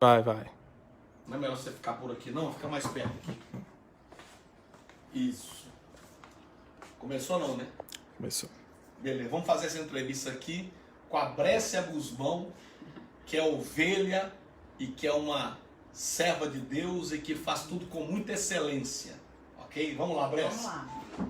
Vai, vai. Não é melhor você ficar por aqui, não? Fica mais perto aqui. Isso. Começou não, né? Começou. Beleza, vamos fazer essa entrevista aqui com a Brescia Guzmão, que é ovelha e que é uma serva de Deus e que faz tudo com muita excelência. Ok? Vamos lá, Brescia. Vamos lá.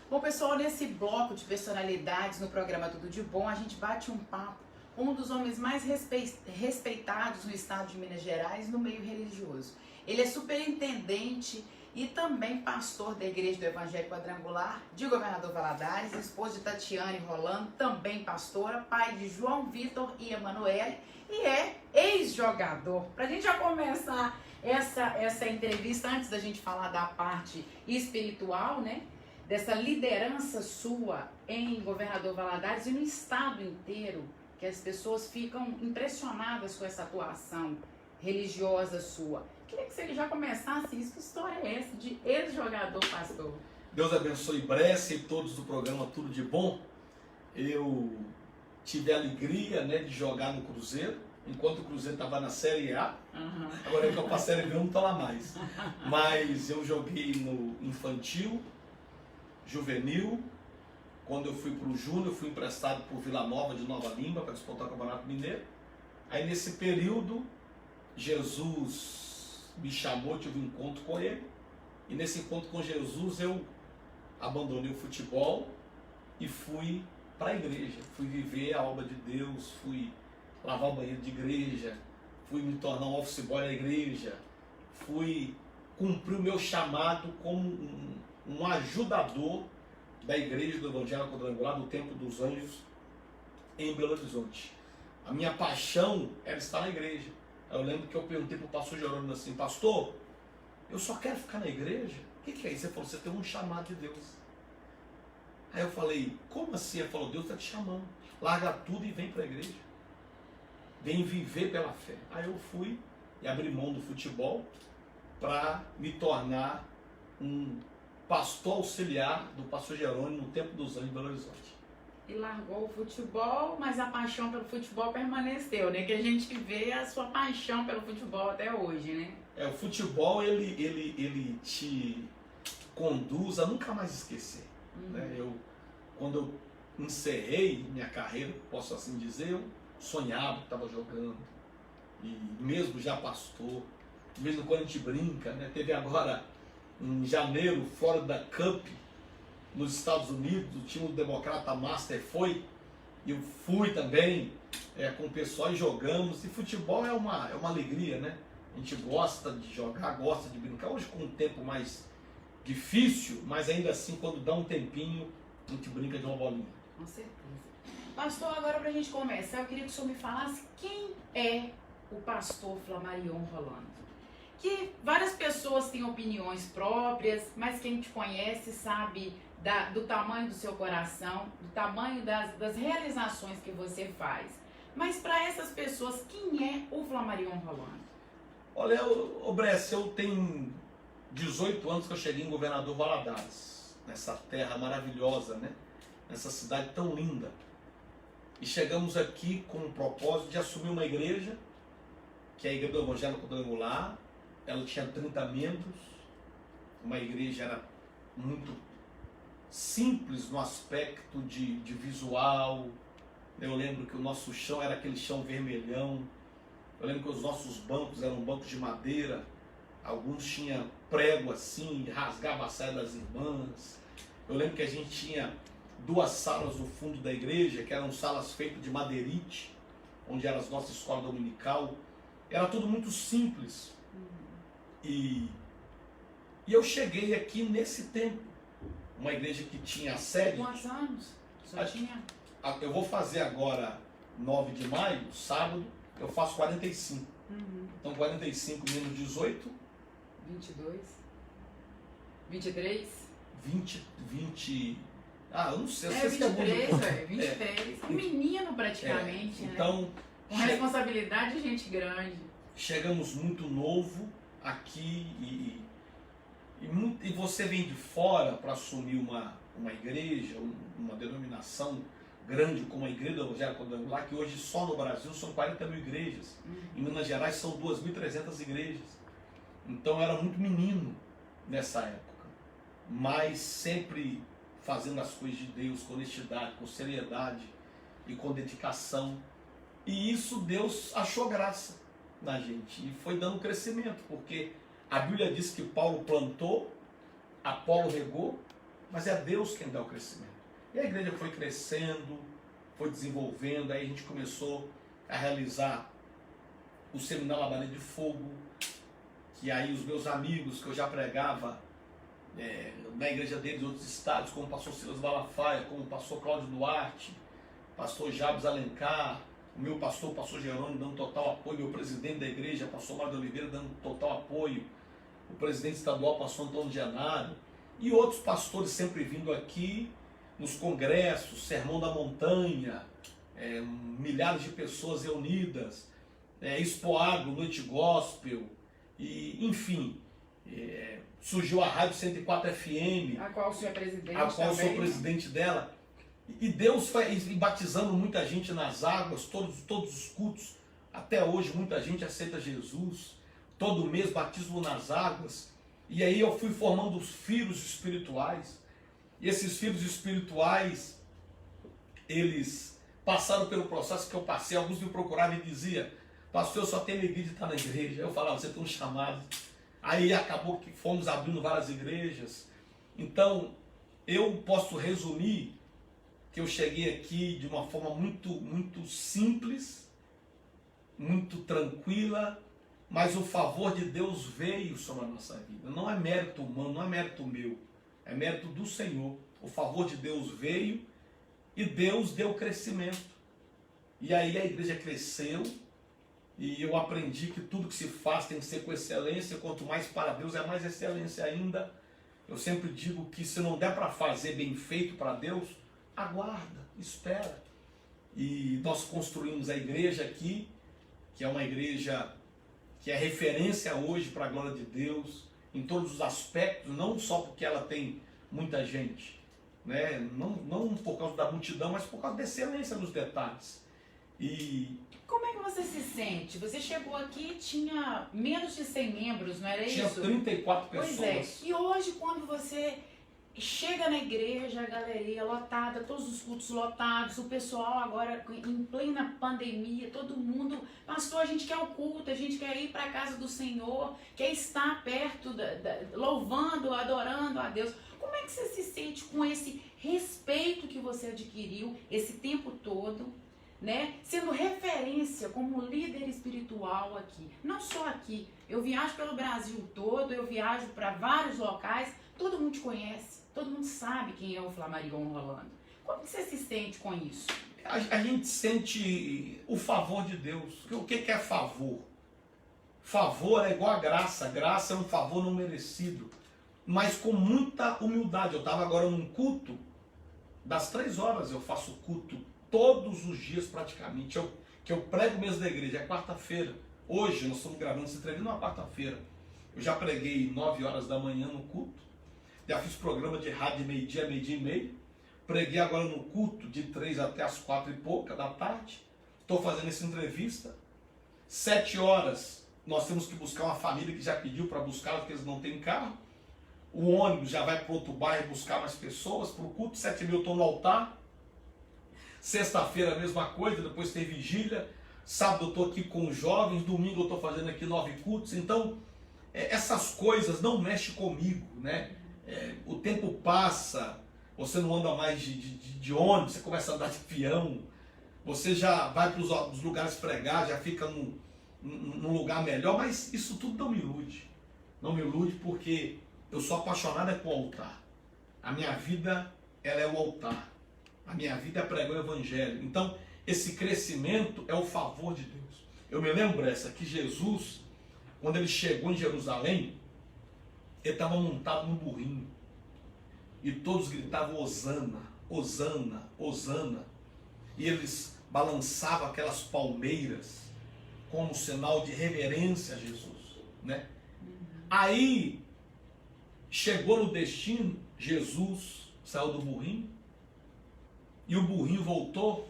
Bom, pessoal, nesse bloco de personalidades no programa Tudo de Bom, a gente bate um papo com um dos homens mais respeitados no estado de Minas Gerais no meio religioso. Ele é superintendente e também pastor da Igreja do Evangelho Quadrangular de Governador Valadares, esposo de Tatiane Rolando, também pastora, pai de João Vitor e Emanuele e é ex-jogador. Pra gente já começar essa entrevista, antes da gente falar da parte espiritual, né? Dessa liderança sua em Governador Valadares e no estado inteiro, que as pessoas ficam impressionadas com essa atuação religiosa sua. Queria que você já começasse isso. Que história é essa de ex-jogador pastor? Deus abençoe Brescia e todos do programa Tudo de Bom. Eu tive a alegria, né, de jogar no Cruzeiro, enquanto o Cruzeiro estava na Série A. Uhum. Agora que eu para a Série B eu não estou lá mais. Mas eu joguei no infantil, juvenil. Quando eu fui para o Júnior, eu fui emprestado por Vila Nova de Nova Lima para disputar o Campeonato Mineiro. Aí nesse período, Jesus me chamou, tive um encontro com ele. E nesse encontro com Jesus eu abandonei o futebol e fui para a igreja. Fui viver a obra de Deus, fui lavar o banheiro de igreja, fui me tornar um office boy na igreja, fui cumprir o meu chamado como um ajudador da Igreja do Evangelho Quadrangular do Templo dos Anjos em Belo Horizonte. A minha paixão era estar na igreja. Eu lembro que eu perguntei para o pastor Jerônimo assim: pastor, eu só quero ficar na igreja? O que é isso? Ele falou: você tem um chamado de Deus. Aí eu falei: como assim? Ele falou: Deus está te chamando. Larga tudo e vem para a igreja. Vem viver pela fé. Aí eu fui e abri mão do futebol para me tornar um pastor auxiliar do pastor Jerônimo no Templo dos Anjos em Belo Horizonte. E largou o futebol, mas a paixão pelo futebol permaneceu, né? Que a gente vê a sua paixão pelo futebol até hoje, né? O futebol ele te conduz a nunca mais esquecer. Né? Quando eu encerrei minha carreira, posso assim dizer, eu sonhava que estava jogando. E mesmo já pastor, mesmo quando a gente brinca, né? Teve agora em janeiro, Florida Cup, nos Estados Unidos, o time do Democrata Master foi, e eu fui também com o pessoal e jogamos. E futebol é uma alegria, né? A gente gosta de jogar, gosta de brincar. Hoje com um tempo mais difícil, mas ainda assim, quando dá um tempinho, a gente brinca de uma bolinha. Com certeza. Pastor, agora pra gente começar, eu queria que o senhor me falasse quem é o pastor Flamarion Rolando. Que várias pessoas têm opiniões próprias, mas quem te conhece sabe do tamanho do seu coração, do tamanho das realizações que você faz. Mas para essas pessoas, quem é o Flamarion Rolando? Olha, Brescia, eu tenho 18 anos que eu cheguei em Governador Valadares, nessa terra maravilhosa, né? Nessa cidade tão linda. E chegamos aqui com o propósito de assumir uma igreja, que é a Igreja do Evangelho Quadrangular. Ela tinha 30 membros, uma igreja era muito simples no aspecto de visual. Eu lembro que o nosso chão era aquele chão vermelhão. Eu lembro que os nossos bancos eram bancos de madeira. Alguns tinham prego assim, rasgava a saia das irmãs. Eu lembro que a gente tinha 2 salas no fundo da igreja, que eram salas feitas de madeirite, onde era a nossa escola dominical. Era tudo muito simples. E eu cheguei aqui nesse tempo, uma igreja que tinha a sede. Quantos anos? Só tinha? Eu vou fazer agora, 9 de maio, sábado, eu faço 45. Então 45 menos 18. 22. 23. 20. Eu não sei. 23, velho. 23. Um menino praticamente, né? Então, com responsabilidade de gente grande. Chegamos muito novo aqui e você vem de fora para assumir uma igreja, uma denominação grande como a Igreja Evangélica Quadrangular, que hoje só no Brasil são 40 mil igrejas. Em Minas Gerais são 2.300 igrejas. Então eu era muito menino nessa época, mas sempre fazendo as coisas de Deus com honestidade, com seriedade e com dedicação. E isso Deus achou graça na gente e foi dando crescimento, porque a Bíblia diz que Paulo plantou, Apolo regou, mas é Deus quem dá o crescimento. E a igreja foi crescendo, foi desenvolvendo, aí a gente começou a realizar o Seminário Labareda de Fogo, que aí os meus amigos que eu já pregava na igreja deles, em outros estados, como o pastor Silas Malafaia, como o pastor Cláudio Duarte, pastor Jabes Alencar, o meu pastor, o pastor Jerônimo, dando total apoio, meu presidente da igreja, pastor Mário de Oliveira, dando total apoio, o presidente estadual, pastor Antônio Genaro, e outros pastores sempre vindo aqui, nos congressos, Sermão da Montanha, milhares de pessoas reunidas, Expo Agro, Noite Gospel, e, enfim, surgiu a Rádio 104 FM, a qual o senhor é presidente a qual eu sou presidente dela, e Deus foi batizando muita gente nas águas, todos os cultos, até hoje muita gente aceita Jesus, todo mês batismo nas águas, e aí eu fui formando os filhos espirituais, e esses filhos espirituais, eles passaram pelo processo que eu passei, alguns me procuravam e diziam, pastor, eu só tenho alegria de estar na igreja. Eu falava, você tem um chamado. Aí acabou que fomos abrindo várias igrejas. Então, eu posso resumir que eu cheguei aqui de uma forma muito simples, muito tranquila, mas o favor de Deus veio sobre a nossa vida. Não é mérito humano, não é mérito meu, é mérito do Senhor. O favor de Deus veio e Deus deu crescimento. E aí a igreja cresceu. E eu aprendi que tudo que se faz tem que ser com excelência, quanto mais para Deus é mais excelência ainda. Eu sempre digo que se não der para fazer bem feito para Deus, aguarda, espera. E nós construímos a igreja aqui, que é uma igreja que é referência hoje para a glória de Deus, em todos os aspectos, não só porque ela tem muita gente, né? Não por causa da multidão, mas por causa da excelência nos detalhes. E como é que você se sente? Você chegou aqui e tinha menos de 100 membros, não era isso? Tinha 34 pessoas. Pois é. E hoje, quando você chega na igreja, a galeria lotada, todos os cultos lotados, o pessoal agora em plena pandemia, todo mundo, pastor, a gente quer o culto, a gente quer ir para a casa do Senhor, quer estar perto, louvando, adorando a Deus. Como é que você se sente com esse respeito que você adquiriu esse tempo todo, né? Sendo referência como líder espiritual aqui, não só aqui, eu viajo pelo Brasil todo, eu viajo para vários locais, todo mundo te conhece, todo mundo sabe quem é o Flamarion Rolando. Como que você se sente com isso? A gente sente o favor de Deus. O que é favor? Favor é igual a graça, graça é um favor não merecido, mas com muita humildade. Eu estava agora num culto, das 3 horas eu faço culto todos os dias praticamente, que eu prego mesmo da igreja, é quarta-feira. Hoje nós estamos gravando esse treino numa quarta-feira. Eu já preguei 9 horas da manhã no culto, já fiz programa de rádio de meio-dia a meio-dia e meio, preguei agora no culto de 3 até as 4 e pouca da tarde, estou fazendo essa entrevista. 7 horas nós temos que buscar uma família que já pediu para buscar, porque eles não têm carro. O ônibus já vai para outro bairro buscar mais pessoas para o culto. 7h30 eu estou no altar. Sexta-feira a mesma coisa, depois tem vigília. Sábado eu estou aqui com os jovens, domingo eu estou fazendo aqui 9 cultos. Então, essas coisas não mexem comigo, né? O tempo passa, você não anda mais de ônibus, você começa a andar de avião, você já vai para os lugares pregar, já fica num lugar melhor, mas isso tudo não me ilude. Não me ilude porque eu sou apaixonado com o altar. A minha vida, ela é o altar. A minha vida é pregar o evangelho. Então, esse crescimento é o favor de Deus. Eu me lembro que Jesus, quando ele chegou em Jerusalém, ele estava montado no burrinho. E todos gritavam Hosana, Hosana, Hosana. E eles balançavam aquelas palmeiras como sinal de reverência a Jesus, né? Aí, chegou no destino, Jesus saiu do burrinho, e o burrinho voltou,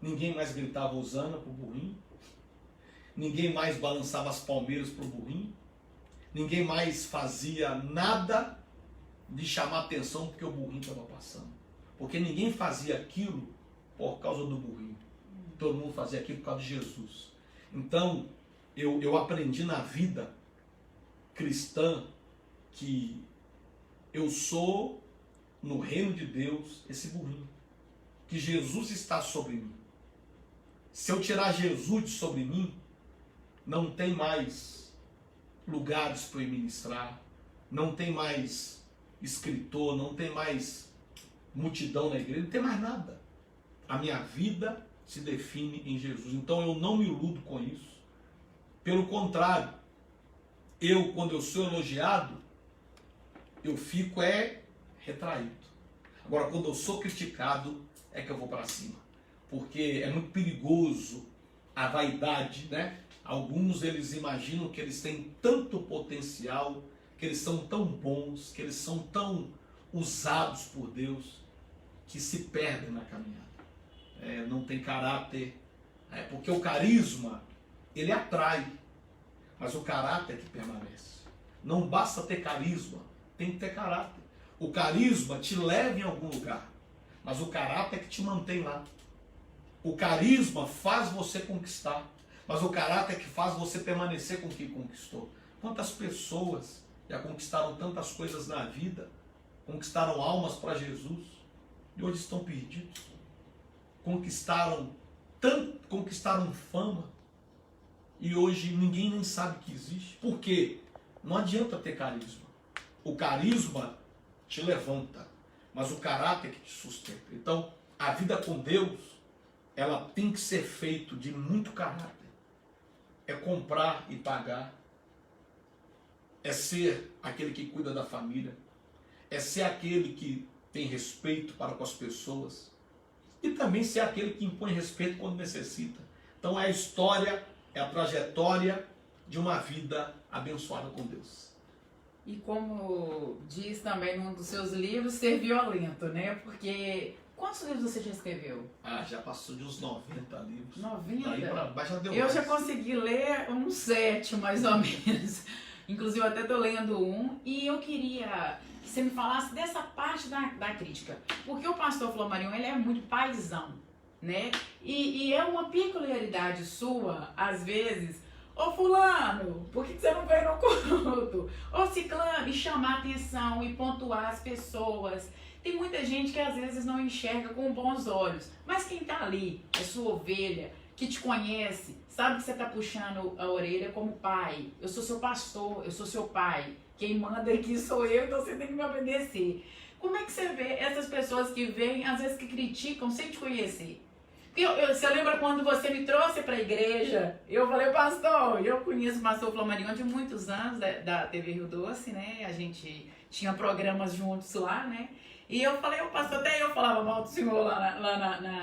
ninguém mais gritava Hosana pro burrinho, ninguém mais balançava as palmeiras pro burrinho, ninguém mais fazia nada de chamar atenção porque o burrinho estava passando. Porque ninguém fazia aquilo por causa do burrinho. Todo mundo fazia aquilo por causa de Jesus. Então, eu aprendi na vida cristã que eu sou, no reino de Deus, esse burrinho. Que Jesus está sobre mim. Se eu tirar Jesus de sobre mim, não tem mais lugares para eu ministrar, não tem mais escritor, não tem mais multidão na igreja, não tem mais nada. A minha vida se define em Jesus. Então eu não me iludo com isso. Pelo contrário, quando eu sou elogiado, eu fico retraído. Agora, quando eu sou criticado, é que eu vou para cima. Porque é muito perigoso a vaidade, né? Alguns, eles imaginam que eles têm tanto potencial, que eles são tão bons, que eles são tão usados por Deus, que se perdem na caminhada. Não tem caráter. Porque o carisma, ele atrai, mas o caráter é que permanece. Não basta ter carisma, tem que ter caráter. O carisma te leva em algum lugar, mas o caráter é que te mantém lá. O carisma faz você conquistar, mas o caráter é que faz você permanecer com o que conquistou. Quantas pessoas já conquistaram tantas coisas na vida, conquistaram almas para Jesus, e hoje estão perdidos. Conquistaram fama, e hoje ninguém nem sabe que existe. Por quê? Não adianta ter carisma. O carisma te levanta, mas o caráter que te sustenta. Então, a vida com Deus, ela tem que ser feita de muito caráter. É comprar e pagar. É ser aquele que cuida da família. É ser aquele que tem respeito para com as pessoas. E também ser aquele que impõe respeito quando necessita. Então é a história, é a trajetória de uma vida abençoada com Deus. E como diz também num dos seus livros, ser violento, né? Porque quantos livros você já escreveu? Já passou de uns 90 livros. 90? Daí pra baixo já deu Eu mais. já consegui ler uns 7, mais ou menos. Inclusive eu até estou lendo um. E eu queria que você me falasse dessa parte da crítica. Porque o pastor Flamarion, ele é muito paizão, né? E é uma peculiaridade sua, às vezes... Ô fulano, por que você não veio no culto? Ô ciclano, e chamar atenção e pontuar as pessoas. Tem muita gente que às vezes não enxerga com bons olhos. Mas quem tá ali, é sua ovelha, que te conhece, sabe que você tá puxando a orelha como pai. Eu sou seu pastor, eu sou seu pai. Quem manda aqui sou eu, então você tem que me obedecer. Como é que você vê essas pessoas que vêm, às vezes que criticam sem te conhecer? Você lembra quando você me trouxe para a igreja? Eu falei, pastor, eu conheço o pastor Flamarion de muitos anos, da TV Rio Doce, né? A gente tinha programas juntos lá, né? E eu falei, o pastor, até eu falava mal do senhor lá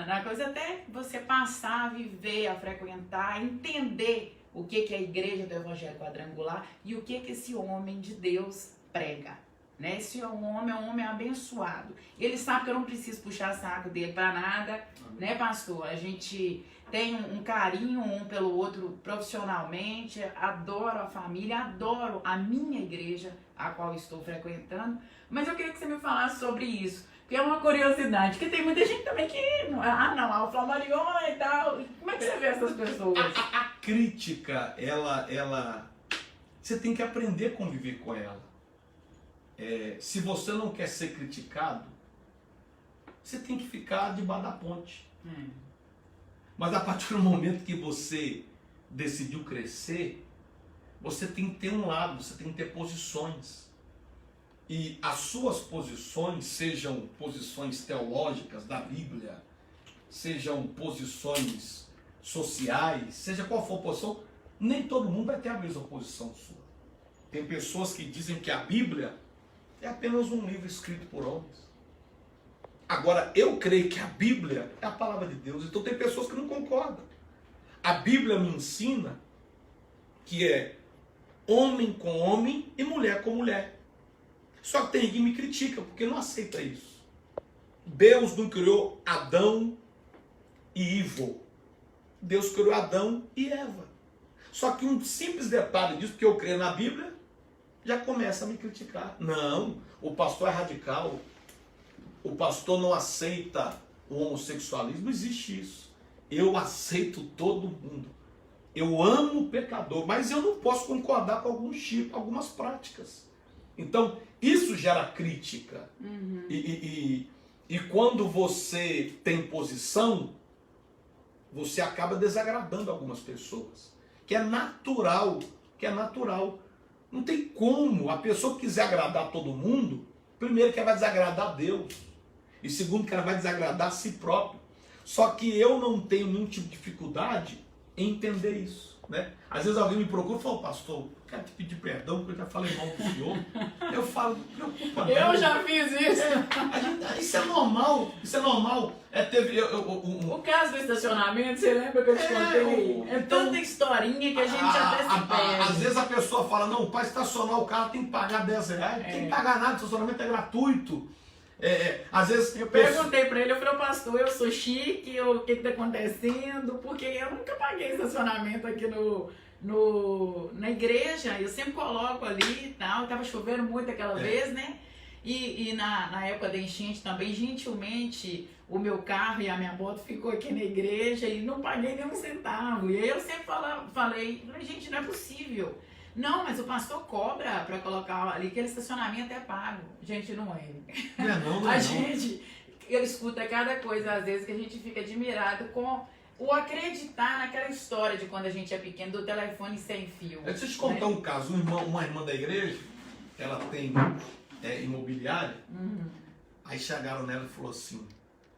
na coisa, até você passar a viver, a frequentar, entender o que é a igreja do Evangelho Quadrangular e o que esse homem de Deus prega. Né? Esse homem é um homem abençoado. Ele sabe que eu não preciso puxar saco dele para nada, né, pastor? A gente tem um carinho um pelo outro profissionalmente, adoro a família, adoro a minha igreja, a qual estou frequentando. Mas eu queria que você me falasse sobre isso, porque é uma curiosidade, porque tem muita gente também que, o Flamarion e tal. Como é que você vê essas pessoas? A crítica, ela você tem que aprender a conviver com ela. Se você não quer ser criticado, você tem que ficar debaixo da ponte. Mas a partir do momento que você decidiu crescer, você tem que ter um lado, você tem que ter posições. E as suas posições, sejam posições teológicas da Bíblia, sejam posições sociais, seja qual for a posição, nem todo mundo vai ter a mesma posição sua. Tem pessoas que dizem que a Bíblia é apenas um livro escrito por homens. Agora, eu creio que a Bíblia é a palavra de Deus. Então tem pessoas que não concordam. A Bíblia me ensina que é homem com homem e mulher com mulher. Só que tem quem me critica porque não aceita isso. Deus não criou Adão e Ivo. Deus criou Adão e Eva. Só que um simples detalhe disso, porque eu creio na Bíblia, já começa a me criticar. Não, o pastor é radical. O pastor não aceita o homossexualismo. Não existe isso. Eu aceito todo mundo. Eu amo o pecador, mas eu não posso concordar com algumas práticas. Então, isso gera crítica. E quando você tem posição, você acaba desagradando algumas pessoas. Que é natural. Não tem como. A pessoa que quiser agradar todo mundo, primeiro que ela vai desagradar a Deus. E segundo que ela vai desagradar a si próprio. Só que eu não tenho nenhum tipo de dificuldade em entender isso, né? Às vezes alguém me procura e fala, pastor, quero te pedir perdão porque eu já falei mal do senhor. Eu falo, não preocupa não. Eu já fiz isso. Isso é normal, teve... O caso do estacionamento, você lembra que eu te contei? É tanta historinha que a gente até se perde. Às vezes a pessoa fala, não, para estacionar o carro tem que pagar R$10. Tem que pagar nada, o estacionamento é gratuito. Às vezes eu perguntei pra ele, eu falei, pastor, eu sou chique, o que tá acontecendo? Porque eu nunca paguei estacionamento aqui na igreja, eu sempre coloco ali e tal, tava chovendo muito aquela vez, né? E na época da enchente também, gentilmente, o meu carro e a minha moto ficou aqui na igreja e não paguei nenhum centavo. E aí eu sempre falei, gente, não é possível. Não, mas o pastor cobra para colocar ali, aquele estacionamento é pago. Gente, não é. Eu escuto cada coisa, às vezes, que a gente fica admirado com o acreditar naquela história de quando a gente é pequeno, do telefone sem fio. Deixa eu te contar um caso. Uma irmã da igreja, ela tem imobiliária, aí chegaram nela e falou assim,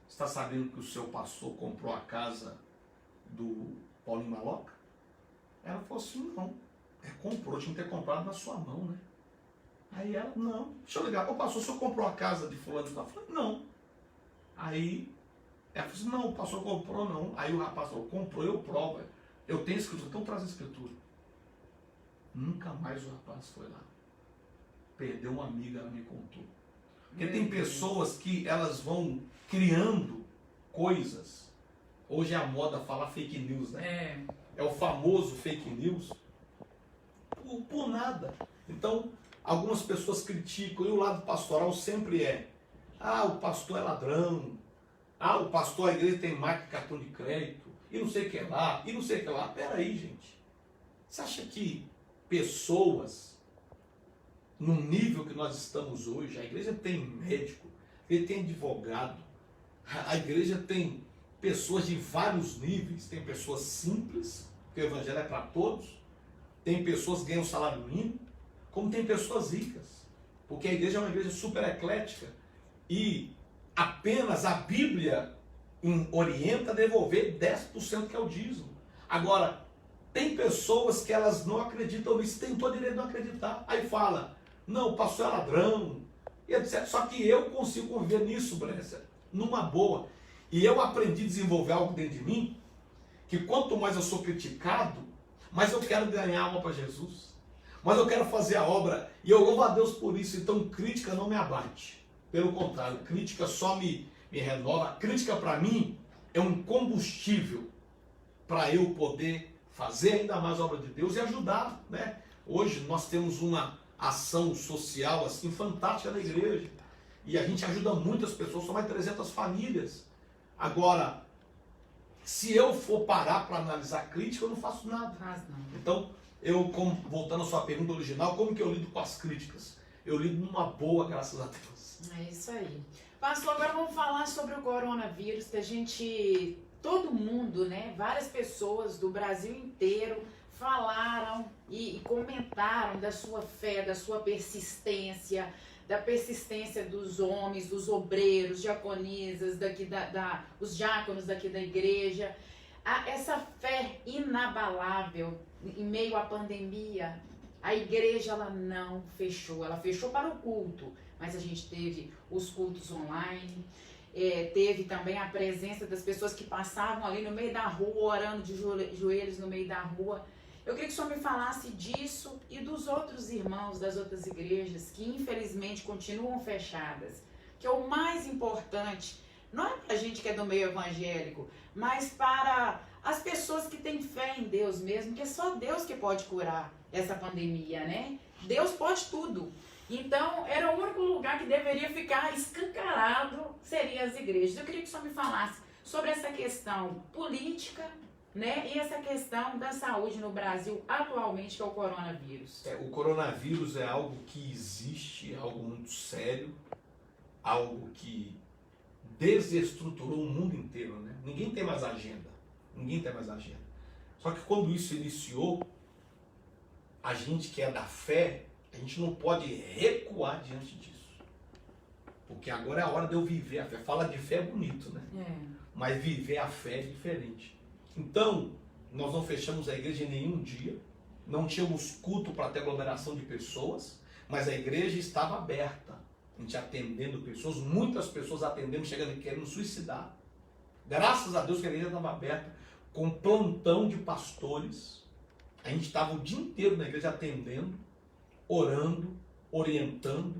você está sabendo que o seu pastor comprou a casa do Paulinho Maloca? Ela falou assim, não. Comprou, tinha que ter comprado na sua mão, né? Aí ela, não, deixa eu ligar, pastor, o senhor comprou a casa de fulano e tal? Eu falei, não. Aí ela falou assim, não, o pastor comprou não. Aí o rapaz falou, comprou, eu provo. Eu tenho escritura, então traz a escritura. Nunca mais o rapaz foi lá. Perdeu uma amiga, ela me contou. Porque tem pessoas que elas vão criando coisas. Hoje é a moda falar fake news, né? É o famoso fake news. Por nada. Então, algumas pessoas criticam, e o lado pastoral sempre o pastor é ladrão, o pastor, a igreja tem marca de cartão de crédito, e não sei o que lá, Peraí, gente. Você acha que pessoas, no nível que nós estamos hoje, a igreja tem médico, a igreja tem advogado, a igreja tem pessoas de vários níveis, tem pessoas simples, porque o evangelho é para todos, tem pessoas que ganham salário mínimo, como tem pessoas ricas. Porque a igreja é uma igreja super eclética. E apenas a Bíblia orienta a devolver 10% que é o dízimo. Agora, tem pessoas que elas não acreditam nisso, tem todo direito de não acreditar. Aí fala, não, o pastor é ladrão, e etc. Só que eu consigo conviver nisso, Bresser, numa boa. E eu aprendi a desenvolver algo dentro de mim, que quanto mais eu sou criticado, mas eu quero ganhar alma para Jesus. Mas eu quero fazer a obra. E eu louvo a Deus por isso. Então crítica não me abate. Pelo contrário, crítica só me renova. Crítica para mim é um combustível para eu poder fazer ainda mais a obra de Deus e ajudar, né? Hoje nós temos uma ação social assim fantástica na igreja. E a gente ajuda muitas pessoas, são mais de 300 famílias. Agora, se eu for parar para analisar crítica, eu não faço nada. Então, voltando à sua pergunta original, como que eu lido com as críticas? Eu lido numa boa, graças a Deus. É isso aí. Pastor, agora vamos falar sobre o coronavírus, que todo mundo, né, várias pessoas do Brasil inteiro falaram e comentaram da sua fé, da sua persistência, da persistência dos homens, dos obreiros, diaconisas, os diáconos daqui da igreja, essa fé inabalável em meio à pandemia. A igreja ela não fechou, ela fechou para o culto, mas a gente teve os cultos online, teve também a presença das pessoas que passavam ali no meio da rua, orando de joelhos no meio da rua. Eu queria que o senhor me falasse disso e dos outros irmãos das outras igrejas que infelizmente continuam fechadas. que é o mais importante, não é para a gente que é do meio evangélico, mas para as pessoas que têm fé em Deus mesmo, que é só Deus que pode curar essa pandemia, né? Deus pode tudo. Então, era o único lugar que deveria ficar escancarado, seria as igrejas. Eu queria que o senhor me falasse sobre essa questão política, né? E essa questão da saúde no Brasil atualmente, que é o coronavírus. O coronavírus é algo que existe, é algo muito sério, algo que desestruturou o mundo inteiro, né? Ninguém tem mais agenda. Ninguém tem mais agenda. Só que quando isso iniciou, a gente que é da fé, a gente não pode recuar diante disso. Porque agora é a hora de eu viver a fé. Fala de fé é bonito, né? Mas viver a fé é diferente. Então, nós não fechamos a igreja em nenhum dia. Não tínhamos culto para ter aglomeração de pessoas. Mas a igreja estava aberta. A gente atendendo pessoas. Muitas pessoas atendendo, chegando e querendo suicidar. Graças a Deus que a igreja estava aberta. Com plantão de pastores. A gente estava o dia inteiro na igreja atendendo, orando, orientando,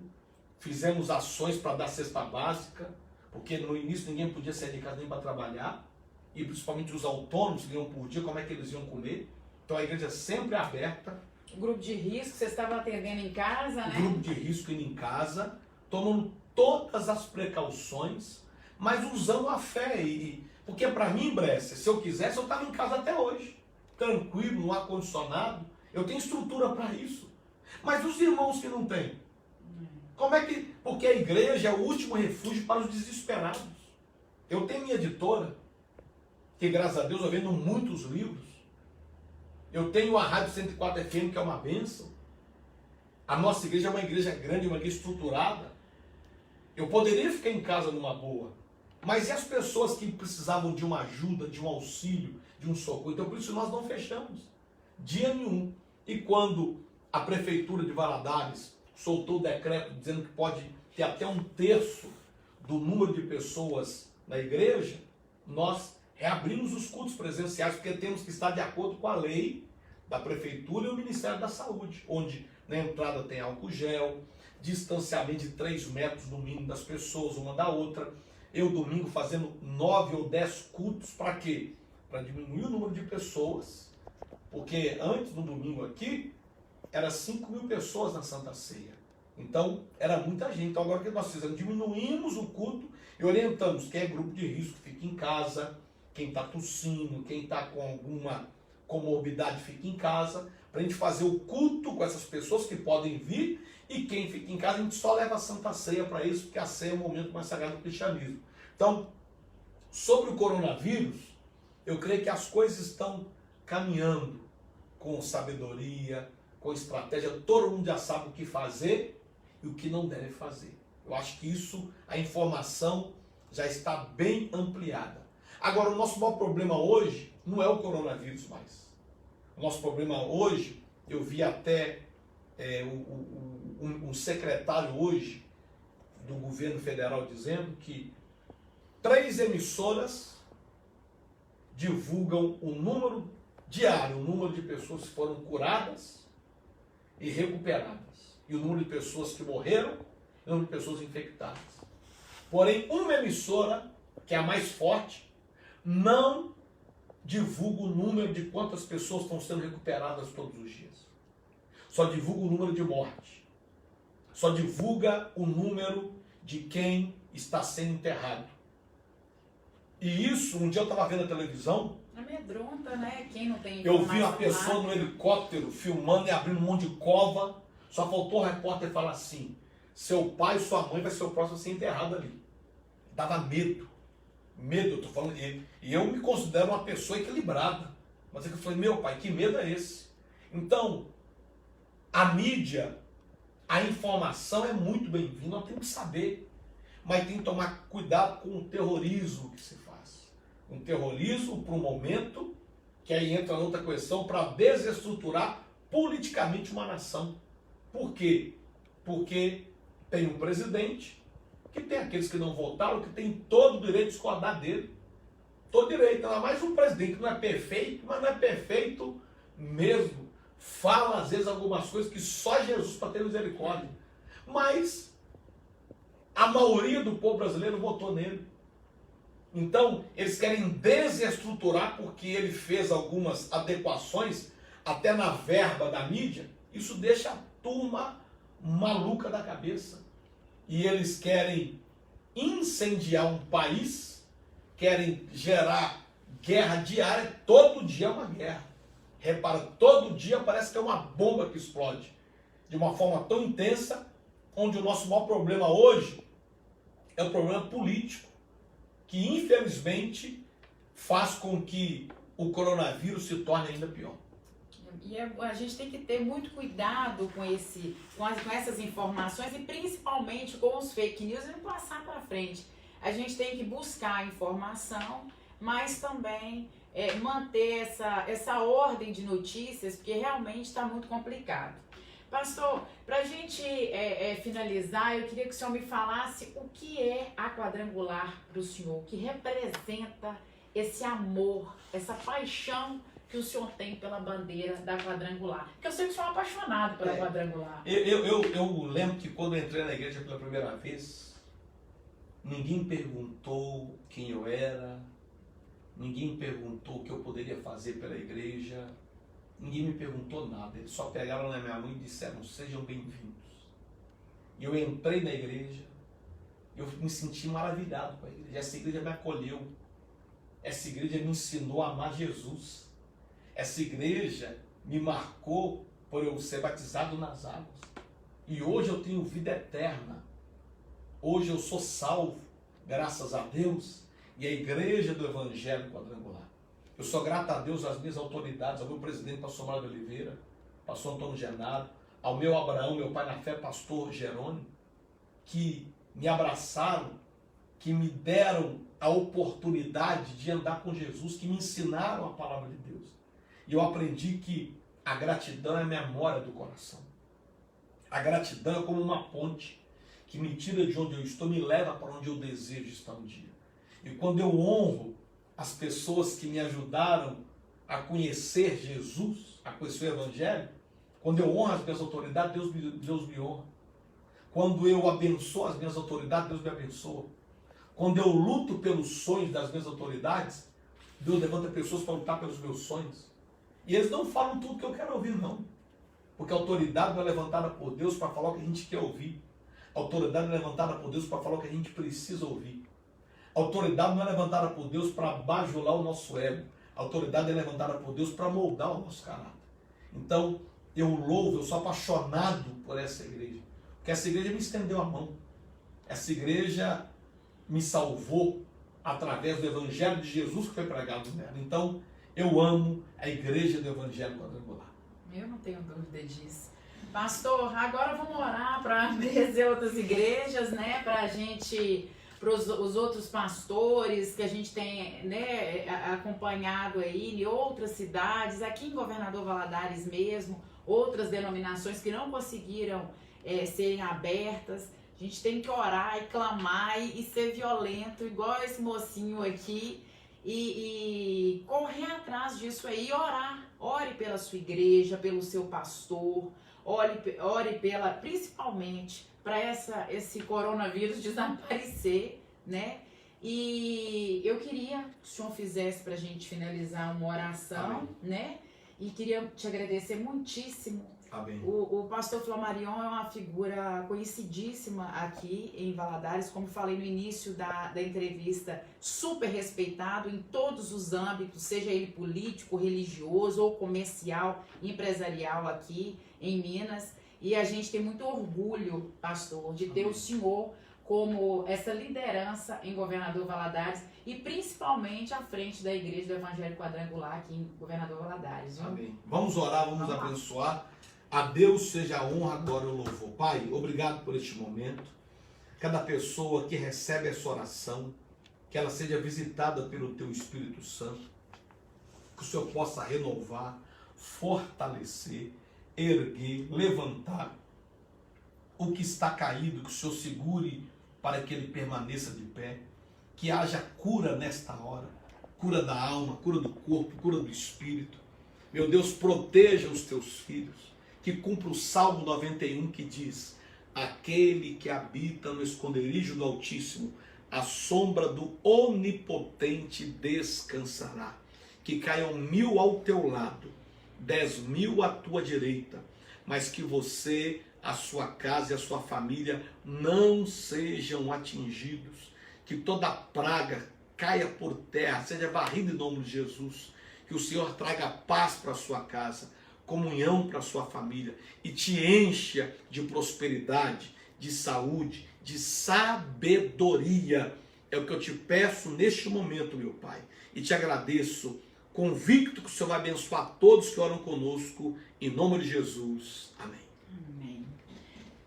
fizemos ações para dar cesta básica, porque no início ninguém podia sair de casa nem para trabalhar, e principalmente os autônomos que ganham por dia, como é que eles iam comer? Então a igreja sempre aberta. O grupo de risco, você estava atendendo em casa, né? O grupo de risco indo em casa, tomando todas as precauções, mas usando a fé. Porque para mim, Brescia, se eu quisesse, eu estava em casa até hoje, tranquilo, no ar-condicionado, eu tenho estrutura para isso. Mas os irmãos que não têm? Como é que... Porque a igreja é o último refúgio para os desesperados. Eu tenho minha editora, que graças a Deus eu vendo muitos livros. Eu tenho a Rádio 104 FM, que é uma bênção. A nossa igreja é uma igreja grande, uma igreja estruturada. Eu poderia ficar em casa numa boa. Mas e as pessoas que precisavam de uma ajuda, de um auxílio, de um socorro? Então por isso nós não fechamos. Dia nenhum. E quando a prefeitura de Valadares soltou o decreto dizendo que pode ter até 1/3 do número de pessoas na igreja, nós reabrimos os cultos presenciais, porque temos que estar de acordo com a lei da prefeitura e o Ministério da Saúde, onde na entrada tem álcool gel, distanciamento de 3 metros no mínimo das pessoas, uma da outra. Eu domingo fazendo 9 ou 10 cultos, para quê? Para diminuir o número de pessoas, porque antes no domingo aqui, era 5.000 pessoas na Santa Ceia. Então, era muita gente. Então, agora o que nós fizemos? Diminuímos o culto e orientamos quem é grupo de risco, fica em casa, quem está tossindo, quem está com alguma comorbidade, fica em casa, para a gente fazer o culto com essas pessoas que podem vir, e quem fica em casa, a gente só leva a Santa Ceia para isso, porque a ceia é o momento mais sagrado do cristianismo. Então, sobre o coronavírus, eu creio que as coisas estão caminhando com sabedoria, com estratégia, todo mundo já sabe o que fazer e o que não deve fazer. Eu acho que isso, a informação já está bem ampliada. Agora, o nosso maior problema hoje não é o coronavírus mais. O nosso problema hoje, eu vi até um secretário hoje do governo federal dizendo que 3 emissoras divulgam o número diário, o número de pessoas que foram curadas e recuperadas, e o número de pessoas que morreram e o número de pessoas infectadas. Porém, uma emissora, que é a mais forte, não divulga o número de quantas pessoas estão sendo recuperadas todos os dias. Só divulga o número de morte. Só divulga o número de quem está sendo enterrado. E isso, um dia eu estava vendo a televisão, amedronta, né? Quem não tem eu vi uma pessoa no helicóptero filmando e abrindo um monte de cova. Só faltou o repórter falar assim: seu pai e sua mãe vai ser o próximo a ser enterrado ali. Dava medo. Medo, eu tô falando. E eu me considero uma pessoa equilibrada. Mas é que eu falei: meu pai, que medo é esse? Então, a mídia, a informação é muito bem-vinda, nós temos que saber. Mas tem que tomar cuidado com o terrorismo que se faz. Um terrorismo para um momento, que aí entra outra questão, para desestruturar politicamente uma nação. Por quê? Porque tem um presidente, que tem aqueles que não votaram, que tem todo o direito de discordar dele. Todo direito. Ainda mais um presidente que não é perfeito, mas não é perfeito mesmo. Fala às vezes algumas coisas que só Jesus para ter misericórdia. Mas A maioria do povo brasileiro votou nele. Então, eles querem desestruturar porque ele fez algumas adequações, até na verba da mídia. Isso deixa a turma maluca da cabeça. E eles querem incendiar um país, querem gerar guerra diária, todo dia é uma guerra. Repara, todo dia parece que é uma bomba que explode, de uma forma tão intensa, onde o nosso maior problema hoje é o problema político, que infelizmente faz com que o coronavírus se torne ainda pior. E a gente tem que ter muito cuidado com essas informações e principalmente com os fake news e não passar para frente. A gente tem que buscar a informação, mas também manter essa ordem de notícias, porque realmente está muito complicado. Pastor, para a gente finalizar, eu queria que o senhor me falasse o que é a quadrangular para o senhor, o que representa esse amor, essa paixão que o senhor tem pela bandeira da quadrangular. Porque eu sei que o senhor é apaixonado pela quadrangular. Eu lembro que quando eu entrei na igreja pela primeira vez, ninguém perguntou quem eu era, ninguém perguntou o que eu poderia fazer pela igreja, ninguém me perguntou nada. Eles só pegaram na minha mão e disseram: sejam bem-vindos. E eu entrei na igreja, eu me senti maravilhado com a igreja. Essa igreja me acolheu, essa igreja me ensinou a amar Jesus. Essa igreja me marcou por eu ser batizado nas águas. E hoje eu tenho vida eterna. Hoje eu sou salvo, graças a Deus, e a igreja do Evangelho Quadrangular. Eu sou grato a Deus, às minhas autoridades, ao meu presidente, pastor Mário de Oliveira, pastor Antônio Genaro, ao meu Abraão, meu pai na fé, pastor Jerônimo, que me abraçaram, que me deram a oportunidade de andar com Jesus, que me ensinaram a palavra de Deus. E eu aprendi que a gratidão é a memória do coração. A gratidão é como uma ponte que me tira de onde eu estou, me leva para onde eu desejo estar um dia. E quando eu honro as pessoas que me ajudaram a conhecer Jesus, a conhecer o Evangelho, quando eu honro as minhas autoridades, Deus me honra. Quando eu abençoo as minhas autoridades, Deus me abençoa. Quando eu luto pelos sonhos das minhas autoridades, Deus levanta pessoas para lutar pelos meus sonhos. E eles não falam tudo que eu quero ouvir, não. Porque a autoridade não é levantada por Deus para falar o que a gente quer ouvir. A autoridade não é levantada por Deus para falar o que a gente precisa ouvir. A autoridade não é levantada por Deus para bajular o nosso ego. A autoridade é levantada por Deus para moldar o nosso caráter. Então, eu louvo, eu sou apaixonado por essa igreja. Porque essa igreja me estendeu a mão. Essa igreja me salvou através do Evangelho de Jesus que foi pregado nela. Então, eu amo a igreja do Evangelho Quadrangular. Eu não tenho dúvida disso. Pastor, agora vamos orar para benzer outras igrejas, né? Para a gente, para os outros pastores que a gente tem, né, acompanhado aí em outras cidades, aqui em Governador Valadares mesmo, outras denominações que não conseguiram serem abertas. A gente tem que orar e clamar e ser violento, igual esse mocinho aqui, e correr atrás disso aí e orar. Ore pela sua igreja, pelo seu pastor, ore principalmente para esse coronavírus desaparecer, né? E eu queria que o senhor fizesse para a gente finalizar uma oração, amém, né? E queria te agradecer muitíssimo. Amém. O pastor Flamarion é uma figura conhecidíssima aqui em Valadares, como falei no início da entrevista, super respeitado em todos os âmbitos, seja ele político, religioso ou comercial, empresarial aqui em Minas. E a gente tem muito orgulho, pastor, de ter, amém, o senhor como essa liderança em Governador Valadares e principalmente à frente da Igreja do Evangelho Quadrangular aqui em Governador Valadares. Viu? Amém. Vamos orar, vamos abençoar. A Deus seja a honra, agora o louvor. Pai, obrigado por este momento. Cada pessoa que recebe essa oração, que ela seja visitada pelo Teu Espírito Santo, que o Senhor possa renovar, fortalecer, erguer, levantar o que está caído, que o Senhor segure para que ele permaneça de pé, que haja cura nesta hora, cura da alma, cura do corpo, cura do espírito. Meu Deus, proteja os Teus filhos, que cumpra o Salmo 91 que diz: aquele que habita no esconderijo do Altíssimo, a sombra do Onipotente descansará. Que caiam 1000 ao teu lado, 10.000 à tua direita, mas que você, a sua casa e a sua família não sejam atingidos. Que toda praga caia por terra, seja varrida em nome de Jesus. Que o Senhor traga paz para a sua casa, comunhão para a sua família e te encha de prosperidade, de saúde, de sabedoria. É o que eu te peço neste momento, meu Pai. E te agradeço, convicto que o Senhor vai abençoar todos que oram conosco, em nome de Jesus. Amém. Amém.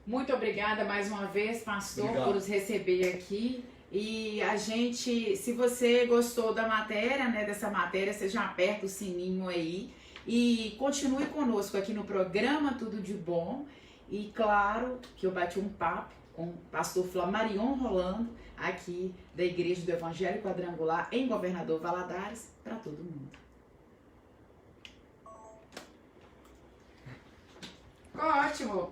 Muito obrigada mais uma vez, pastor, Obrigado. por nos receber aqui. E a gente, se você gostou da matéria, né, dessa matéria, você já aperta o sininho aí e continue conosco aqui no programa Tudo de Bom. E claro que eu bati um papo com o pastor Flamarion Rolando, aqui da Igreja do Evangelho Quadrangular, em Governador Valadares, para todo mundo. Ficou ótimo!